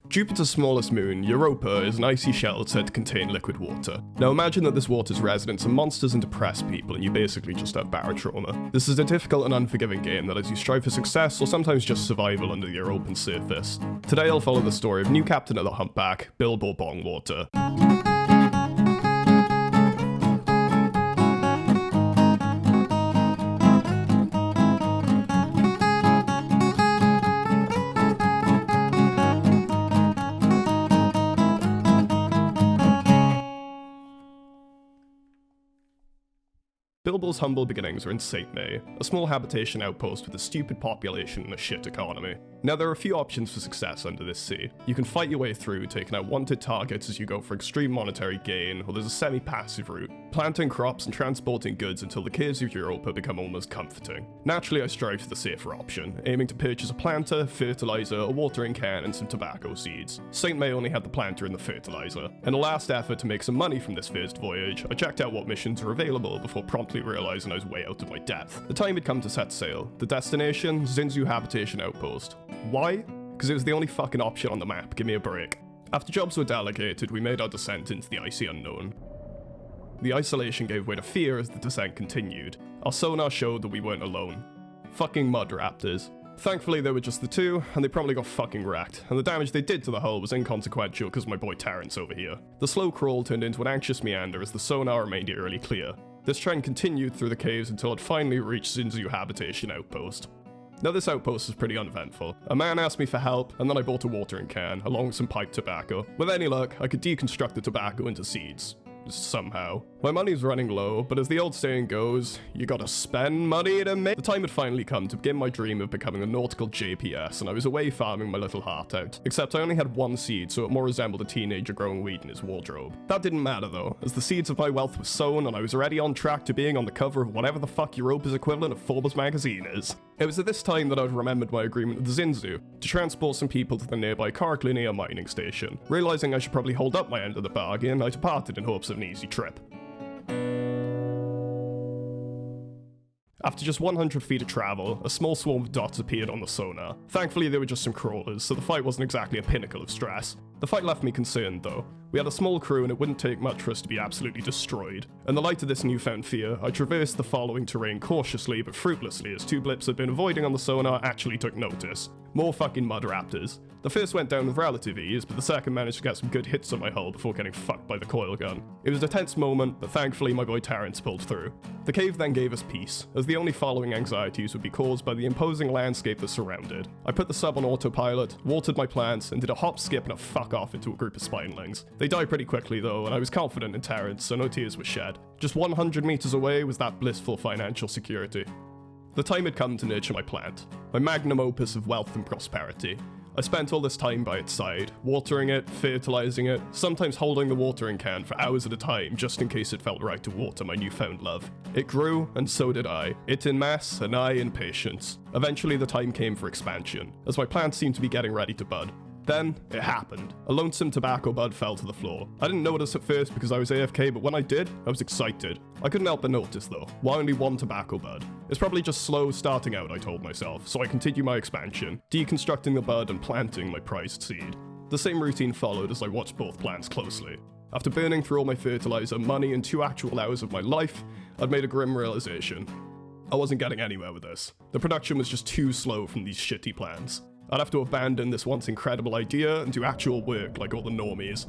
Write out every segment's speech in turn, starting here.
Jupiter's smallest moon, Europa, is an icy shell said to contain liquid water. Now imagine that this water's residents are monsters and depressed people, and you basically just have barotrauma. This is a difficult and unforgiving game that lets you strive for success or sometimes just survival under your open surface. Today I'll follow the story of new captain of the humpback, Bilbo Bongwater. Bilbo's humble beginnings were in St. May, a small habitation outpost with a stupid population and a shit economy. Now there are a few options for success under this sea. You can fight your way through, taking out wanted targets as you go for extreme monetary gain, or there's a semi-passive route, planting crops and transporting goods until the caves of Europa become almost comforting. Naturally I strive for the safer option, aiming to purchase a planter, fertilizer, a watering can and some tobacco seeds. St. May only had the planter and the fertilizer. In a last effort to make some money from this first voyage, I checked out what missions are available before promptly realizing I was way out of my depth. The time had come to set sail. The destination, Zinzu Habitation Outpost. Why? Because it was the only fucking option on the map, give me a break. After jobs were delegated, we made our descent into the icy unknown. The isolation gave way to fear as the descent continued. Our sonar showed that we weren't alone. Fucking mud raptors. Thankfully they were just the two, and they promptly got fucking wrecked, and the damage they did to the hull was inconsequential because my boy Terrence over here. The slow crawl turned into an anxious meander as the sonar remained eerily clear. This trend continued through the caves until it finally reached Zinzu Habitation Outpost. Now this outpost was pretty uneventful. A man asked me for help, and then I bought a watering can, along with some pipe tobacco. With any luck, I could deconstruct the tobacco into seeds. Somehow. My money's running low, but as the old saying goes, you gotta spend money to make. The time had finally come to begin my dream of becoming a nautical JPS, and I was away farming my little heart out. Except I only had one seed, so it more resembled a teenager growing weed in his wardrobe. That didn't matter though, as the seeds of my wealth were sown, and I was already on track to being on the cover of whatever the fuck Europa's equivalent of Forbes magazine is. It was at this time that I'd remembered my agreement with the Zinzu, to transport some people to the nearby Karklinia mining station. Realizing I should probably hold up my end of the bargain, I departed in hopes of an easy trip. After just 100 feet of travel, a small swarm of dots appeared on the sonar. Thankfully they were just some crawlers, so the fight wasn't exactly a pinnacle of stress. The fight left me concerned though. We had a small crew and it wouldn't take much for us to be absolutely destroyed. In the light of this newfound fear, I traversed the following terrain cautiously but fruitlessly as two blips I'd been avoiding on the sonar actually took notice. More fucking mud raptors. The first went down with relative ease, but the second managed to get some good hits on my hull before getting fucked by the coil gun. It was a tense moment, but thankfully my boy Terrence pulled through. The cave then gave us peace, as the only following anxieties would be caused by the imposing landscape that surrounded. I put the sub on autopilot, watered my plants, and did a hop, skip, and a fuck off into a group of spinelings. They died pretty quickly though, and I was confident in Terrence, so no tears were shed. Just 100 meters away was that blissful financial security. The time had come to nurture my plant, my magnum opus of wealth and prosperity. I spent all this time by its side, watering it, fertilizing it, sometimes holding the watering can for hours at a time just in case it felt right to water my newfound love. It grew, and so did I. It in mass, and I in patience. Eventually the time came for expansion, as my plants seemed to be getting ready to bud. Then, it happened. A lonesome tobacco bud fell to the floor. I didn't notice at first because I was AFK, but when I did, I was excited. I couldn't help but notice though, why only one tobacco bud? It's probably just slow starting out, I told myself, so I continued my expansion, deconstructing the bud and planting my prized seed. The same routine followed as I watched both plants closely. After burning through all my fertilizer, money, and 2 actual hours of my life, I'd made a grim realization. I wasn't getting anywhere with this. The production was just too slow from these shitty plans. I'd have to abandon this once incredible idea and do actual work like all the normies.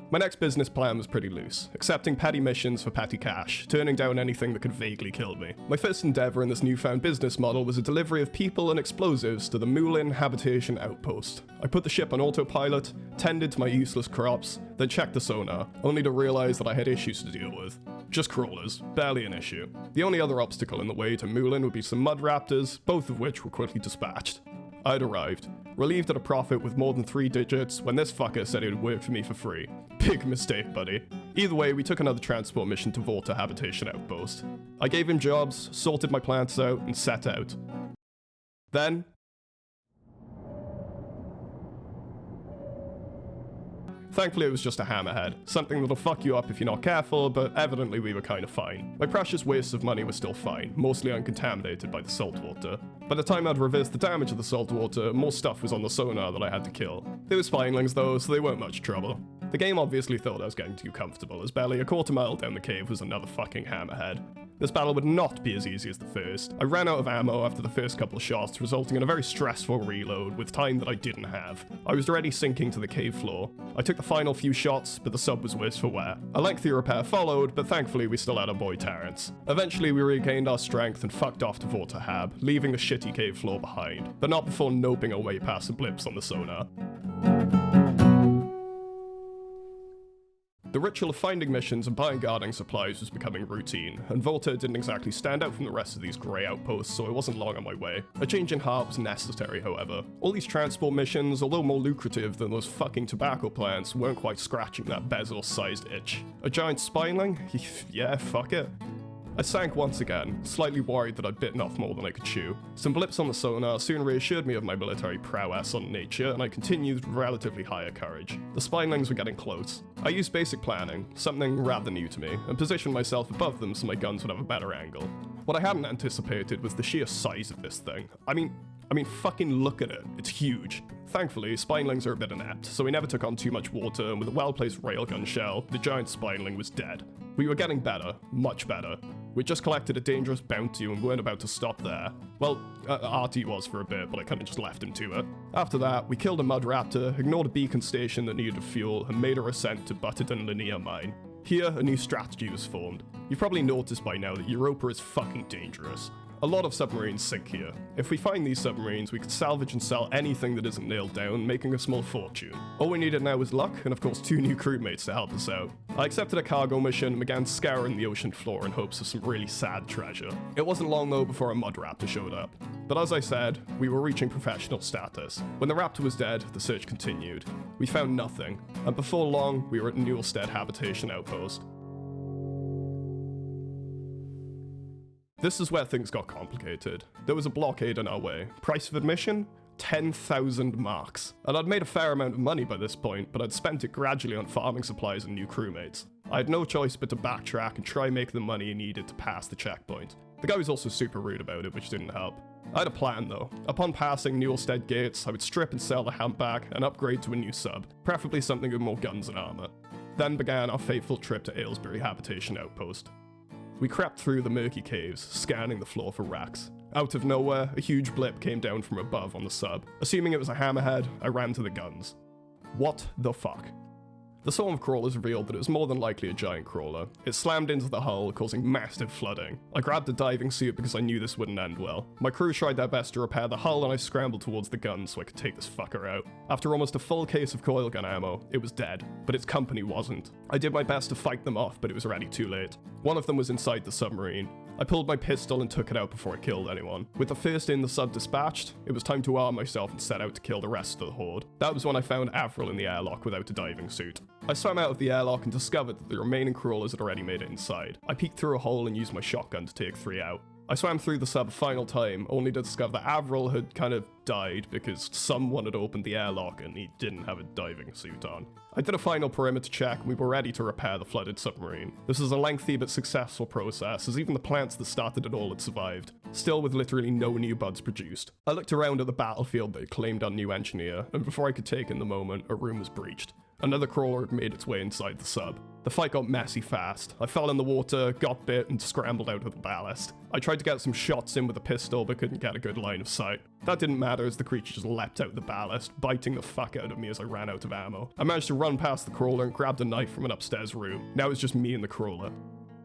My next business plan was pretty loose, accepting petty missions for petty cash, turning down anything that could vaguely kill me. My first endeavor in this newfound business model was a delivery of people and explosives to the Moulin Habitation Outpost. I put the ship on autopilot, tended to my useless crops, then checked the sonar, only to realize that I had issues to deal with. Just crawlers, barely an issue. The only other obstacle in the way to Moulin would be some mud raptors, both of which were quickly dispatched. I'd arrived, relieved at a profit with more than 3 digits, when this fucker said it would work for me for free. Big mistake, buddy. Either way, we took another transport mission to Water Habitation Outpost. I gave him jobs, sorted my plants out, and set out. Then, Thankfully it was just a hammerhead, something that'll fuck you up if you're not careful, but evidently we were kind of fine. My precious wastes of money were still fine, mostly uncontaminated by the saltwater. By the time I'd reversed the damage of the saltwater, more stuff was on the sonar that I had to kill. They were spinelings though, so they weren't much trouble. The game obviously thought I was getting too comfortable, as barely a quarter mile down the cave was another fucking hammerhead. This battle would not be as easy as the first. I ran out of ammo after the first couple of shots, resulting in a very stressful reload with time that I didn't have. I was already sinking to the cave floor. I took the final few shots, but the sub was worse for wear. A lengthy repair followed, but thankfully we still had our boy Terrence. Eventually we regained our strength and fucked off to Vorterhab, leaving the shitty cave floor behind, but not before noping our way past the blips on the sonar. The ritual of finding missions and buying guarding supplies was becoming routine, and Volta didn't exactly stand out from the rest of these grey outposts, so I wasn't long on my way. A change in heart was necessary, however. All these transport missions, although more lucrative than those fucking tobacco plants, weren't quite scratching that bezel-sized itch. A giant spineling? Yeah, fuck it. I sank once again, slightly worried that I'd bitten off more than I could chew. Some blips on the sonar soon reassured me of my military prowess on nature, and I continued with relatively higher courage. The spinelings were getting close. I used basic planning, something rather new to me, and positioned myself above them so my guns would have a better angle. What I hadn't anticipated was the sheer size of this thing. I mean, fucking look at it. It's huge. Thankfully, spinelings are a bit inept, so we never took on too much water, and with a well-placed railgun shell, the giant spineling was dead. We were getting better, much better. We'd just collected a dangerous bounty and weren't about to stop there. Well, RT was for a bit, but I kinda just left him to it. After that, we killed a mud raptor, ignored a beacon station that needed fuel, and made our ascent to Butterton Linear Mine. Here, a new strategy was formed. You've probably noticed by now that Europa is fucking dangerous. A lot of submarines sink here. If we find these submarines, we could salvage and sell anything that isn't nailed down, making a small fortune. All we needed now was luck, and of course 2 new crewmates to help us out. I accepted a cargo mission and began scouring the ocean floor in hopes of some really sad treasure. It wasn't long though before a mud raptor showed up. But as I said, we were reaching professional status. When the raptor was dead, the search continued. We found nothing, and before long, we were at Newstead Habitation Outpost. This is where things got complicated. There was a blockade in our way. Price of admission? 10,000 marks. And I'd made a fair amount of money by this point, but I'd spent it gradually on farming supplies and new crewmates. I had no choice but to backtrack and try make the money needed to pass the checkpoint. The guy was also super rude about it, which didn't help. I had a plan though. Upon passing Newstead gates, I would strip and sell the humpback and upgrade to a new sub, preferably something with more guns and armor. Then began our fateful trip to Aylesbury Habitation Outpost. We crept through the murky caves, scanning the floor for wrecks. Out of nowhere, a huge blip came down from above on the sub. Assuming it was a hammerhead, I ran to the guns. What the fuck? The swarm of crawlers revealed that it was more than likely a giant crawler. It slammed into the hull, causing massive flooding. I grabbed a diving suit because I knew this wouldn't end well. My crew tried their best to repair the hull and I scrambled towards the gun so I could take this fucker out. After almost a full case of coil gun ammo, it was dead, but its company wasn't. I did my best to fight them off, but it was already too late. One of them was inside the submarine. I pulled my pistol and took it out before I killed anyone. With the first in the sub dispatched, it was time to arm myself and set out to kill the rest of the horde. That was when I found Avril in the airlock without a diving suit. I swam out of the airlock and discovered that the remaining crawlers had already made it inside. I peeked through a hole and used my shotgun to take 3 out. I swam through the sub a final time, only to discover that Avril had kind of died because someone had opened the airlock and he didn't have a diving suit on. I did a final perimeter check and we were ready to repair the flooded submarine. This was a lengthy but successful process, as even the plants that started it all had survived, still with literally no new buds produced. I looked around at the battlefield they claimed our new engineer, and before I could take in the moment, a room was breached. Another crawler had made its way inside the sub. The fight got messy fast. I fell in the water, got bit, and scrambled out of the ballast. I tried to get some shots in with a pistol, but couldn't get a good line of sight. That didn't matter as the creature just leapt out the ballast, biting the fuck out of me as I ran out of ammo. I managed to run past the crawler and grabbed a knife from an upstairs room. Now it's just me and the crawler.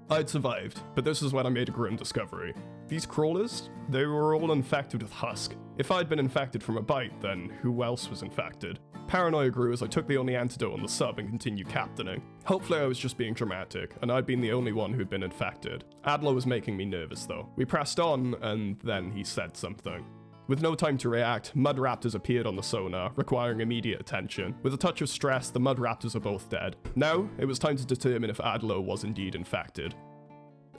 I'd survived, but this is when I made a grim discovery. These crawlers, they were all infected with Husk. If I'd been infected from a bite, then who else was infected? Paranoia grew as I took the only antidote on the sub and continued captaining. Hopefully I was just being dramatic, and I'd been the only one who'd been infected. Adler was making me nervous though. We pressed on, and then he said something. With no time to react, mud raptors appeared on the sonar, requiring immediate attention. With a touch of stress, the mud raptors are both dead. Now, it was time to determine if Adler was indeed infected.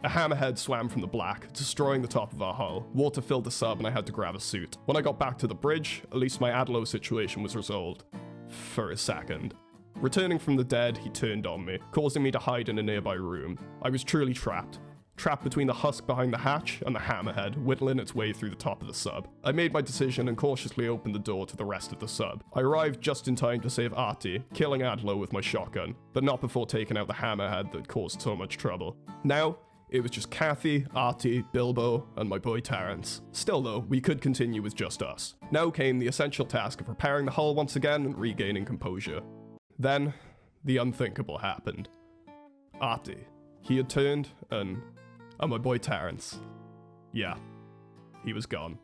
A hammerhead swam from the black, destroying the top of our hull. Water filled the sub and I had to grab a suit. When I got back to the bridge, at least my Adlo situation was resolved. For a second. Returning from the dead, he turned on me, causing me to hide in a nearby room. I was truly trapped. Trapped between the husk behind the hatch and the hammerhead, whittling its way through the top of the sub. I made my decision and cautiously opened the door to the rest of the sub. I arrived just in time to save Artie, killing Adlo with my shotgun, but not before taking out the hammerhead that caused so much trouble. Now, it was just Kathy, Artie, Bilbo, and my boy Terrence. Still though, we could continue with just us. Now came the essential task of repairing the hull once again and regaining composure. Then, the unthinkable happened. Artie. He had turned, and my boy Terrence. Yeah, he was gone.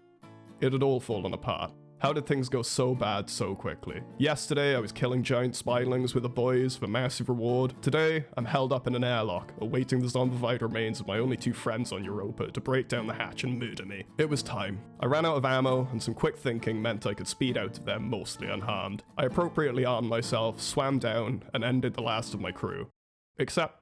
It had all fallen apart. How did things go so bad so quickly? Yesterday, I was killing giant spidlings with the boys for massive reward. Today, I'm held up in an airlock, awaiting the zombified remains of my only 2 friends on Europa to break down the hatch and murder me. It was time. I ran out of ammo, and some quick thinking meant I could speed out of there mostly unharmed. I appropriately armed myself, swam down, and ended the last of my crew. Except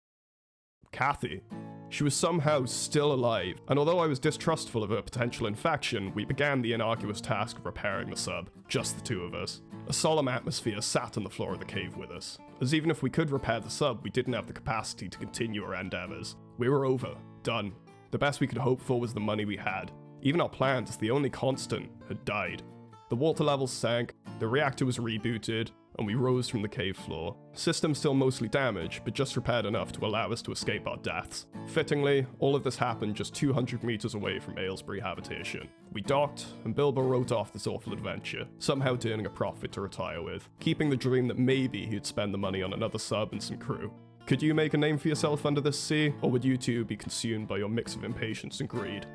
Kathy. She was somehow still alive, and although I was distrustful of her potential infection, we began the inarguous task of repairing the sub, just the 2 of us. A solemn atmosphere sat on the floor of the cave with us, as even if we could repair the sub, we didn't have the capacity to continue our endeavors. We were over. Done. The best we could hope for was the money we had. Even our plans, the only constant, had died. The water levels sank, the reactor was rebooted, and we rose from the cave floor. System still mostly damaged, but just repaired enough to allow us to escape our deaths. Fittingly, all of this happened just 200 meters away from Aylesbury habitation. We docked, and Bilbo wrote off this awful adventure, somehow turning a profit to retire with, keeping the dream that maybe he'd spend the money on another sub and some crew. Could you make a name for yourself under this sea, or would you two be consumed by your mix of impatience and greed?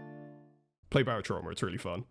Play Barotrauma, it's really fun.